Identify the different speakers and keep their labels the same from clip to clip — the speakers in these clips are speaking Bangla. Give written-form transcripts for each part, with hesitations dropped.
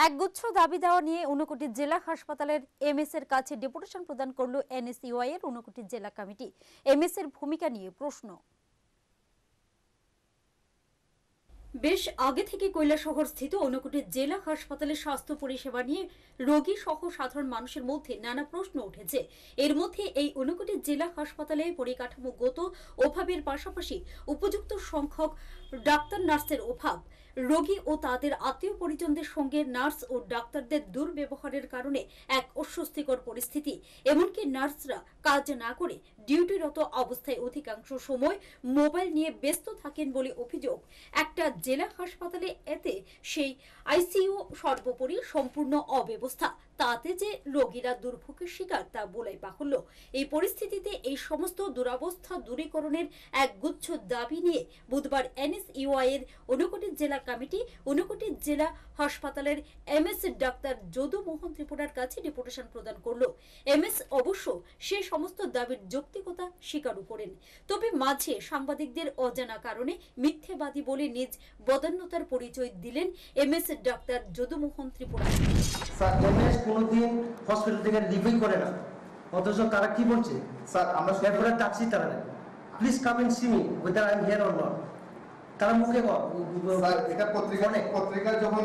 Speaker 1: একগুচ্ছ দাবি দেওয়া নিয়ে ঊনকোটি জেলা হাসপাতালের এমএস এর কাছে ডেপুটেশন প্রদান করল এনএসইউআই এর ঊনকোটি জেলা কমিটি। এমএস এর ভূমিকা নিয়ে প্রশ্ন। বেশ আগে থেকে কৈলাসহর স্থিত ঊনকোটি জেলা হাসপাতালে স্বাস্থ্য পরিষেবা নিয়ে রোগী সহ সাধারণ মানুষের মধ্যে নানা প্রশ্ন উঠেছে। এর মধ্যে এই ঊনকোটি জেলা হাসপাতালে পরিকাঠামোগত অভাবের পাশাপাশি উপযুক্ত সংখ্যক ডাক্তার নার্সের অভাব, রোগী ও তাদের আত্মীয় পরিজনদের সঙ্গে নার্স ও ডাক্তারদের দুর্ব্যবহারের কারণে এক অস্বস্তিকর পরিস্থিতি। এমনকি নার্সরা কাজ না করে ডিউটিরত অবস্থায় অধিকাংশ সময় মোবাইল নিয়ে ব্যস্ত থাকেন বলে অভিযোগ। একটা জেলা হাসপাতালে এতে সেই আইসিইউ সর্বোপরি সম্পূর্ণ অব্যবস্থা, তাতে যে রোগীরা দুর্ভোগের শিকার তা বলাই বাহুল্য। এই পরিস্থিতিতে এই সমস্ত দুরবস্থা দূরীকরণের এক গুচ্ছ দাবি নিয়ে বুধবার এনএসইউআই এর ঊনকোটি জেলা কমিটি ঊনকোটি জেলা হাসপাতালের এমএস ডাক্তার যদু মোহন ত্রিপুরার কাছে ডেপুটেশন প্রদান করল। এমএস অবশ্য সে সমস্ত দাবির যৌক্তিকতা স্বীকারও করেন, তবে মাঝে সাংবাদিকদের অজানা কারণে মিথ্যেবাদী বলে নিজ বদান্যতার পরিচয় দিলেন এমএস ডাক্তার যদু মোহন ত্রিপুরা।
Speaker 2: স্যার, এমএস কোনোদিন হসপিটাল থেকে লিভই করে না, অথচ তারা কি বলছে? স্যার, আমরা এরপরে ডাকছি তারা, please come and see me whether I am here or not. তারা মুখে
Speaker 3: স্যার, এটা পত্রিকা যখন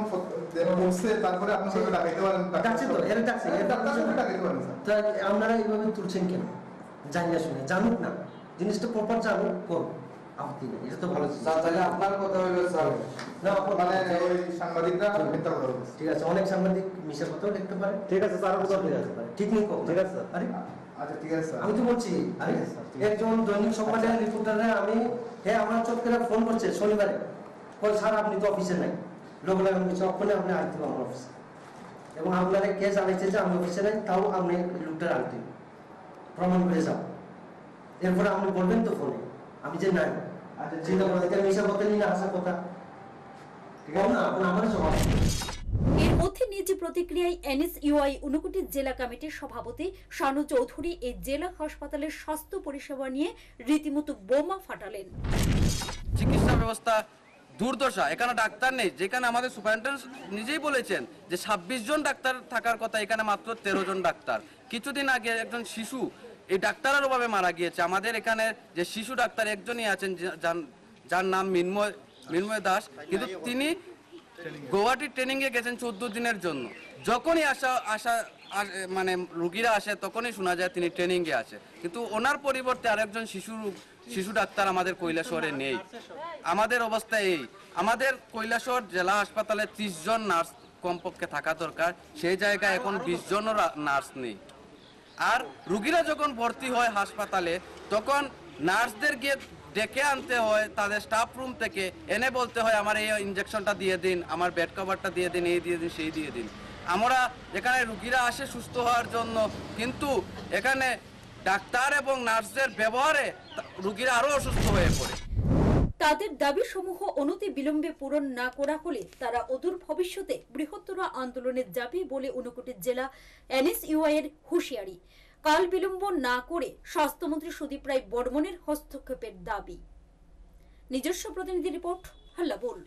Speaker 3: বলছে তারপরে আপনি সবাই ডাকাইতে পারেন।
Speaker 2: ডাকছি তো, এর ডাকছি, এর
Speaker 3: ডাকাইতে পারেন স্যার।
Speaker 2: তো আপনারা এইভাবে তুলছেন কেন? জানিয়া শুনে, জানুক না, জিনিসটা প্রপার জানুক, করুন, আপত্তি নেই, এটা তো ভালো।
Speaker 3: স্যার, তাহলে আপনার কথা হইলো স্যার, না মানে ওই সাংবাদিকরা মিথ্যা কথা বলছে।
Speaker 2: ঠিক আছে, অনেক সাংবাদিক মিশা কথাও লিখতে পারে।
Speaker 4: ঠিক আছে স্যার, কথা ঠিক আছে,
Speaker 2: ঠিক নেই,
Speaker 4: ঠিক আছে স্যার।
Speaker 2: আরে
Speaker 3: আচ্ছা ঠিক আছে স্যার,
Speaker 2: আমি তো বলছি, আরে একজন দৈনিক সংবাদের রিপোর্টারে আমি আমার চোখে ফোন করছে শনিবারে, বল স্যার আপনি তো অফিসে নাই, লোক লাগানো কিছু অক্ষণে আপনি আসতে আমার অফিসে, এবং আপনার কেস আনাইছে যে আমি অফিসে নাই, তাও আপনি লোকটার আনতে প্রমাণ করে যাও। এরপরে আপনি বলবেন তো ফোনে আমি যে নাই। আচ্ছা চিন্তা করতে মিশা কথা নিয়ে আসার কথা, ঠিক আছে না? আপনি আমার জবাব।
Speaker 1: এর মধ্যে নিজ প্রতিক্রিয়ায় এনএসইউআই ঊনকোটি জেলা কমিটির সভাপতি শানু চৌধুরী এই জেলা হাসপাতালের স্বাস্থ্য পরিষেবা নিয়ে রীতিমতো বোমা ফাটালেন।
Speaker 5: চিকিৎসা ব্যবস্থা দুর্দশা, এখানে ডাক্তার নেই। যেখানে আমাদের সুপারিনটেন্ডেন্ট নিজেই বলেছেন যে 26 জন ডাক্তার থাকার কথা, এখানে মাত্র 13 জন ডাক্তার। কিছুদিন আগে একজন শিশু এই ডাক্তারের অভাবে মারা গিয়েছে। আমাদের এখানে যে শিশু ডাক্তার একজনই আছেন যার নাম মিন্ময় দাস, কিন্তু তিনি গুয়াহাটি ট্রেনিং এ গেছেন 14 দিনের জন্য। যখনই মানে রুগীরা আসে তখনই শোনা যায় তিনি ট্রেনিং এ আছে, কিন্তু ওনার পরিবর্তে আরেকজন শিশু ডাক্তার আমাদের কৈলাসহরে নেই। আমাদের অবস্থা এই, আমাদের কৈলাসহর জেলা হাসপাতালে 30 জন নার্স কমপক্ষে থাকা দরকার, সেই জায়গায় এখন 20 জনও নার্স নেই। আর রুগীরা যখন ভর্তি হয় হাসপাতালে তখন নার্সদের গিয়ে ডেকে আনতে হয় তাদের স্টাফ রুম থেকে, এনে বলতে হয় আমার এই ইনজেকশনটা দিয়ে দিন, আমার বেড কভারটা দিয়ে দিন, এই দিয়ে দিন, সেই দিয়ে দিন। আমরা এখানে রুগীরা আসে সুস্থ হওয়ার জন্য, কিন্তু এখানে ডাক্তার এবং নার্সদের ব্যবহারে রুগীরা আরো অসুস্থ হয়ে পড়ে।
Speaker 1: তাদের দাবি সমূহ অনতি বিলম্বে পূরণ না করা হলে তারা অদূর ভবিষ্যতে বৃহত্তর আন্দোলনে যাবে বলে ঊনকোটি জেলা এনএসইউআই এর হুঁশিয়ারি। কাল বিলম্ব না করে স্বাস্থ্যমন্ত্রী সুদীপ রায় বর্মনের হস্তক্ষেপের দাবি। নিজস্ব প্রতিনিধি রিপোর্ট, হাল্লা বল।